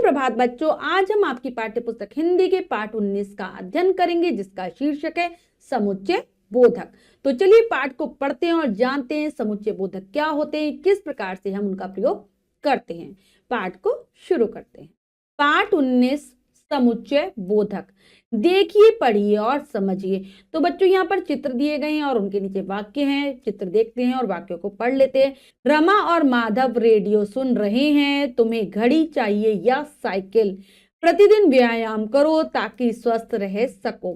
सुप्रभात बच्चों, आज हम आपकी पाठ्य पुस्तक हिंदी के पाठ 19 का अध्ययन करेंगे, जिसका शीर्षक है समुच्चय बोधक। तो चलिए पाठ को पढ़ते हैं और जानते हैं समुच्चय बोधक क्या होते हैं, किस प्रकार से हम उनका प्रयोग करते हैं। पाठ को शुरू करते हैं। पाठ 19 समुच्चय बोधक। देखिए, पढ़िए और समझिए। तो बच्चों यहाँ पर चित्र दिए गए हैं और उनके नीचे वाक्य हैं। चित्र देखते हैं और वाक्यों को पढ़ लेते हैं। रमा और माधव रेडियो सुन रहे हैं। तुम्हें घड़ी चाहिए या साइकिल? प्रतिदिन व्यायाम करो ताकि स्वस्थ रह सको।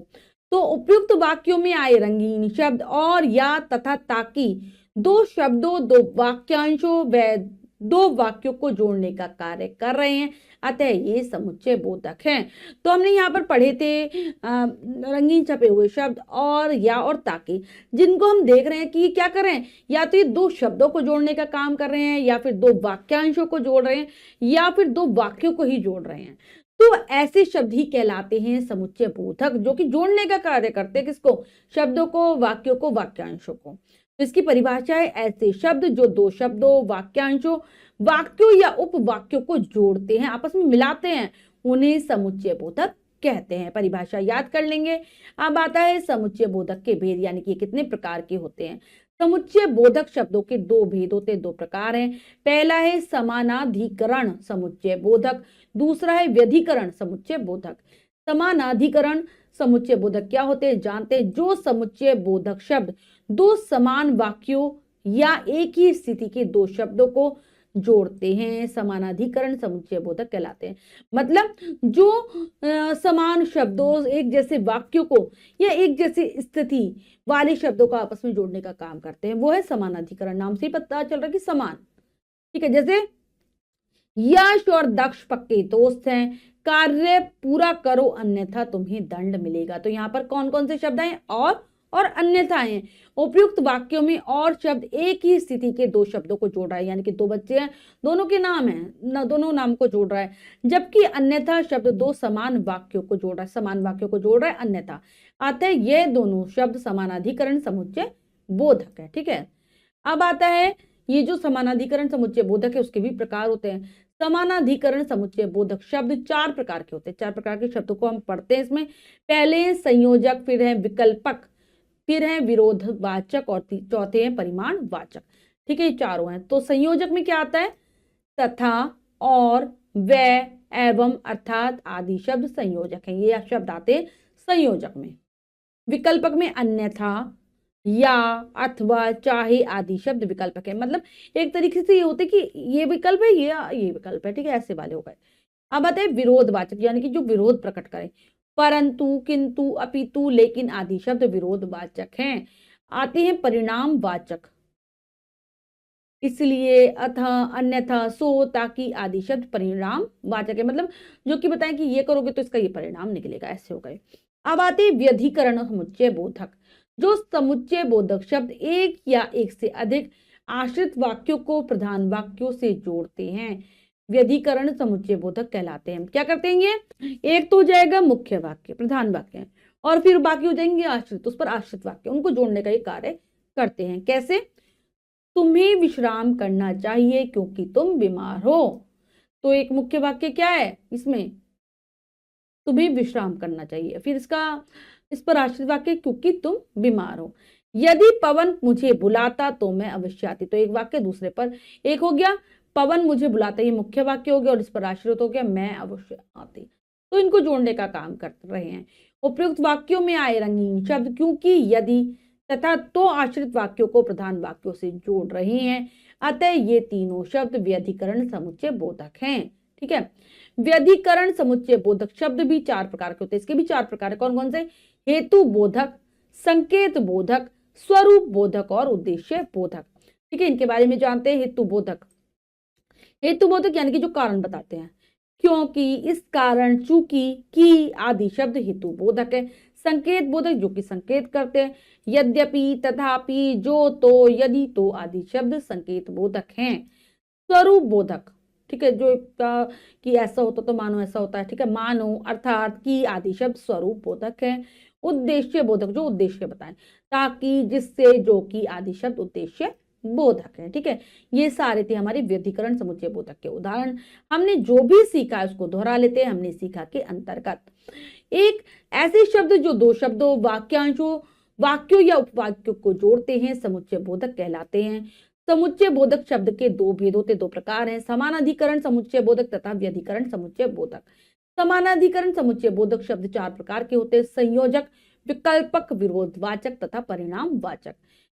तो उपयुक्त वाक्यों में आए रंगीन शब्द और या तथा ताकि दो शब्दों, दो वाक्यांशों व दो वाक्यों को जोड़ने का कार्य कर रहे हैं, अतः ये समुच्चय बोधक हैं। तो हमने यहाँ पर पढ़े थे रंगीन छपे हुए शब्द और या और ताकि, जिनको हम देख रहे हैं कि ये क्या कर रहे हैं, या तो ये दो शब्दों को जोड़ने का काम कर रहे हैं, या फिर दो वाक्यांशों को जोड़ रहे हैं, या फिर दो वाक्यों को ही जोड़ रहे हैं। तो ऐसे शब्द ही कहलाते हैं समुच्चय बोधक, जो कि जोड़ने का कार्य करते हैं। किसको? शब्दों को, वाक्यों को, वाक्यांशों को। तो इसकी परिभाषा है ऐसे शब्द जो दो शब्दों, वाक्यांशों, वाक्यों या उपवाक्यों को जोड़ते हैं, आपस में मिलाते हैं, उन्हें समुच्चय बोधक कहते हैं। परिभाषा याद कर लेंगे। अब आता है समुच्चय बोधक के भेद, यानी कि कितने प्रकार के होते हैं। समुच्चय बोधक शब्दों के दो भेद होते हैं, दो प्रकार हैं। पहला है समानाधिकरण समुच्चय बोधक, दूसरा है व्यधिकरण समुच्चय बोधक। समानाधिकरण समुच्चय बोधक क्या होते हैं जानते हैं। जो समुच्चय बोधक शब्द दो समान वाक्यों या एक ही स्थिति के दो शब्दों को जोड़ते हैं, समानाधिकरण समुच्चय बोधक कहलाते हैं। मतलब जो समान शब्दों, एक जैसे वाक्यों को या एक जैसी स्थिति वाले शब्दों को आपस में जोड़ने का काम करते हैं, वो है समानाधिकरण। नाम से पता चल रहा है कि समान, ठीक है। जैसे यश और दक्ष पक्के दोस्त हैं, कार्य पूरा करो अन्यथा तुम्हें दंड मिलेगा। तो यहाँ पर कौन कौन से शब्द हैं? और अन्यथा हैं। उपयुक्त वाक्यों में और शब्द एक ही स्थिति के दो शब्दों को जोड़ रहा है, यानी कि दो बच्चे हैं, दोनों के नाम हैं, दोनों नाम को जोड़ रहा है। जबकि अन्यथा शब्द दो समान वाक्यों को जोड़ रहा है, समान वाक्यों को जोड़ रहा है अन्यथा। अतः ये दोनों शब्द समानाधिकरण समुच्चय बोधक है, ठीक है। अब आता है ये जो समानाधिकरण समुच्चय बोधक है, उसके भी प्रकार होते हैं। समानाधिकरण समुच्चय बोधक शब्द चार प्रकार के होते हैं। चार प्रकार के शब्दों को हम पढ़ते हैं इसमें। पहले संयोजक, फिर है विकल्पक, फिर है विरोधवाचक और चौथे हैं परिमाणवाचक, ठीक है। ये चारों हैं। तो संयोजक में क्या आता है? तथा, और, व, एवं, अर्थात आदि शब्द संयोजक हैं। ये शब्द आते हैं संयोजक में। विकल्पक में अन्यथा, या, अथवा, चाहे आदि शब्द विकल्पक है। मतलब एक तरीके से ये होते कि ये विकल्प है, ये विकल्प है, ठीक है, ऐसे वाले हो गए। अब आते हैं विरोधवाचक, यानी कि जो विरोध प्रकट करे। परंतु, किंतु, अपितु, लेकिन आदि शब्द विरोधवाचक हैं। आते हैं परिणामवाचक, इसलिए, अथा, अन्यथा, सो, ताकि आदि शब्द परिणामवाचक है। मतलब जो कि बताएं कि ये करोगे तो इसका ये परिणाम निकलेगा, ऐसे हो गए। अब आते हैं व्यधिकरण समुच्चय बोधक। जो समुच्चय बोधक शब्द एक या एक से अधिक आश्रित वाक्यों को प्रधान वाक्यों से जोड़ते हैं, व्यधिकरण समुच्चय बोधक कहलाते हैं। क्या करते हैं ये? एक तो हो जाएगा मुख्य वाक्य, प्रधान वाक्य, और फिर बाकी हो जाएंगे आश्रित, उस पर आश्रित वाक्य, उनको जोड़ने का ये कार्य करते हैं। कैसे? तुम्हें विश्राम करना चाहिए क्योंकि तुम बीमार हो। तो एक मुख्य वाक्य क्या है इसमें? तुम्हें विश्राम करना चाहिए। फिर इस पर आश्रित वाक्य क्योंकि तुम बीमार हो। यदि पवन मुझे बुलाता तो मैं अवश्य आती। तो एक वाक्य दूसरे पर, एक हो गया पवन मुझे बुलाता, ये मुख्य वाक्य हो गया, और इस पर आश्रित हो गया मैं अवश्य आती। तो इनको जोड़ने का काम कर रहे हैं। उपयुक्त वाक्यों में आए रंगीन शब्द क्योंकि, यदि, तथा तो आश्रित वाक्यों को प्रधान वाक्यों से जोड़ रहे हैं, अतः ये तीनों शब्द व्यधिकरण समुच्चय बोधक हैं, ठीक है। व्यधिकरण समुच्चय बोधक शब्द भी चार प्रकार के होते हैं। इसके भी चार प्रकार है। कौन कौन से? हेतु बोधक, संकेत बोधक, स्वरूप बोधक और उद्देश्य बोधक, ठीक है। इनके बारे में जानते हैं। हेतु बोधक, हेतु बोधक यानी कि जो कारण बताते हैं, क्योंकि, इस कारण, चूंकि, की आदि शब्द हेतु बोधक है। संकेत बोधक जो कि संकेत करते हैं, यद्यपि, तथापि, जो, तो, यदि, तो आदि शब्द संकेत बोधक हैं। स्वरूप बोधक, ठीक है, जो कि ऐसा होता तो मानो ऐसा होता है, ठीक है, मानो, अर्थात, की आदि शब्द स्वरूप बोधक है। उद्देश्य बोधक जो उद्देश्य बताएं, ताकि, जिससे, जो कि आदि शब्द उद्देश्य बोधक है। ठीक है, ये सारे थे हमारे व्यधिकरण समुच्चय बोधक के उदाहरण। हमने जो भी सीखा है उसको दोहरा लेते हैं। हमने सीखा के अंतर्गत एक ऐसे शब्द जो दो शब्दों, वाक्यांशों, वाक्यों या उपवाक्यों को जोड़ते हैं समुच्चय बोधक कहलाते हैं। समुच्चय बोधक शब्द के दो भेद होते, दो प्रकार हैं, समानाधिकरण समुच्चय बोधक तथा व्यधिकरण समुच्चय बोधक। समानाधिकरण समुच्चय बोधक शब्द चार प्रकार के होते हैं, संयोजक, विकल्पक, विरोधवाचक तथा परिणामवाचक।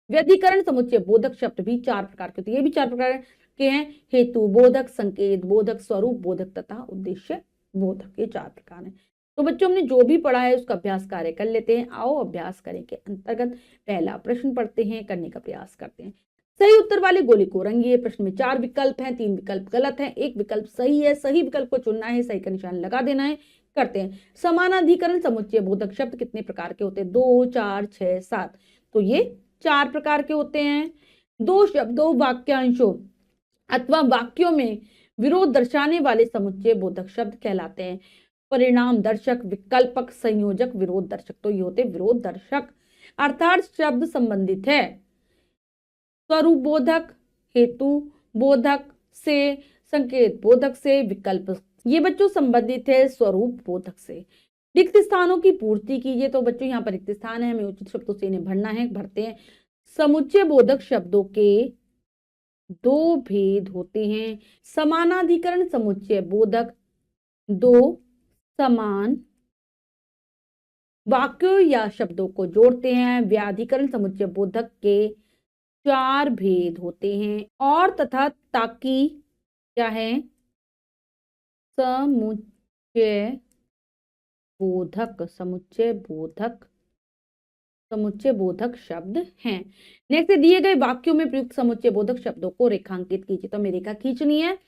व्यधिकरण समुच्चय बोधक शब्द भी चार प्रकार के होते हैं, ये भी चार प्रकार के हैं, हेतु बोधक, संकेत बोधक, स्वरूप बोधक तथा उद्देश्य बोधक, ये चार प्रकार हैं। तो बच्चों हमने जो भी पढ़ा है उसका अभ्यास कार्य कर लेते हैं। आओ अभ्यास करें के अंतर्गत पहला प्रश्न पढ़ते हैं, करने का प्रयास करते हैं। सही उत्तर वाली गोली को रंगिए। प्रश्न में चार विकल्प हैं, तीन विकल्प गलत हैं, एक विकल्प सही है। सही विकल्प को चुनना है, सही का निशान लगा देना है। करते हैं। समानाधिकरण समुच्चय बोधक शब्द कितने प्रकार के होते हैं? 2, 4, 6, 7। तो ये चार प्रकार के होते हैं। दो शब्दों, वाक्यांशों अथवा वाक्यों में विरोध दर्शाने वाले समुच्चय बोधक शब्द कहलाते हैं। परिणाम दर्शक, विकल्पक, संयोजक, विरोध दर्शक। तो ये होते विरोध दर्शक। अर्थात शब्द संबंधित है स्वरूप बोधक, हेतु बोधक से, संकेत बोधक से, विकल्प, ये बच्चों संबंधित है स्वरूप बोधक से। रिक्त स्थानों की पूर्ति कीजिए। तो बच्चों यहाँ पर रिक्त स्थान है, हमें उचित शब्दों से इन्हें भरना है, भरते हैं। समुच्चय बोधक शब्दों के दो भेद होते हैं। समानाधिकरण समुच्चय बोधक दो समान वाक्यों या शब्दों को जोड़ते हैं। व्याधिकरण समुच्चय बोधक के चार भेद होते हैं। और तथा ताकि क्या है? समुच्चय बोधक, समुच्चय बोधक, समुच्चय बोधक शब्द हैं। नेक्स्ट, दिए गए वाक्यों में प्रयुक्त समुच्चय बोधक शब्दों को रेखांकित कीजिए। तो हमें रेखा खींचनी है।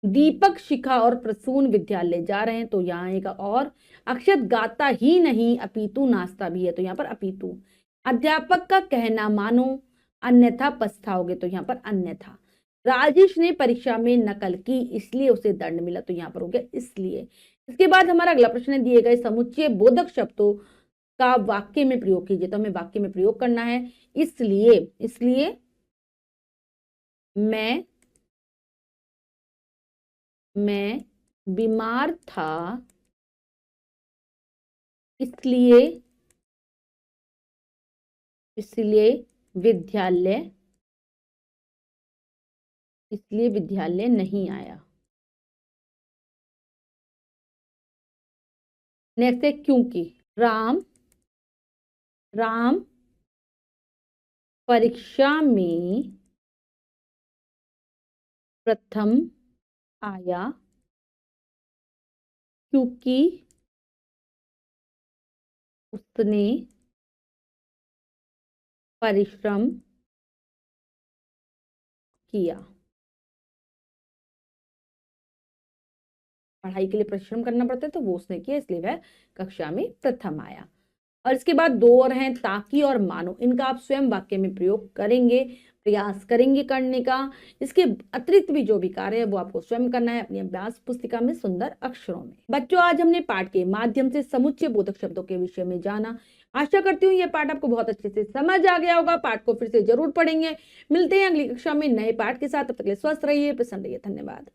दीपक, शिखा और प्रसून विद्यालय जा रहे हैं, तो यहाँ आएगा और। अक्षत गाता ही नहीं अपितु नाचता भी है, तो यहाँ पर अपितु। अध्यापक का कहना मानो अन्यथा पछताओगे, तो यहाँ पर अन्यथा। राजेश ने परीक्षा में नकल की इसलिए उसे दंड मिला, तो यहाँ पर हो गया इसलिए। इसके बाद हमारा अगला प्रश्न है, दिए गए समुच्चय बोधक शब्दों का वाक्य में प्रयोग कीजिए। तो हमें वाक्य में प्रयोग करना है। इसलिए, इसलिए मैं बीमार था, इसलिए विद्यालय नहीं आया। नेक्स्ट है क्योंकि राम परीक्षा में प्रथम आया क्योंकि उसने परिश्रम किया। पढ़ाई के लिए परिश्रम करना पड़ता है, तो वो उसने किया, इसलिए वह कक्षा में प्रथम आया। और इसके बाद दो और हैं, ताकि और मानो। इनका आप स्वयं वाक्य में प्रयोग करेंगे, प्रयास करेंगे करने का। इसके अतिरिक्त भी जो भी कार्य है वो आपको स्वयं करना है अपनी अभ्यास पुस्तिका में सुंदर अक्षरों में। बच्चों, आज हमने पाठ के माध्यम से समुच्चय बोधक शब्दों के विषय में जाना। आशा करती हूँ यह पाठ आपको बहुत अच्छे से समझ आ गया होगा। पाठ को फिर से जरूर पढ़ेंगे। मिलते हैं अगली कक्षा में नए पाठ के साथ। तब तक के लिए स्वस्थ रहिए, प्रसन्न रहिए। धन्यवाद।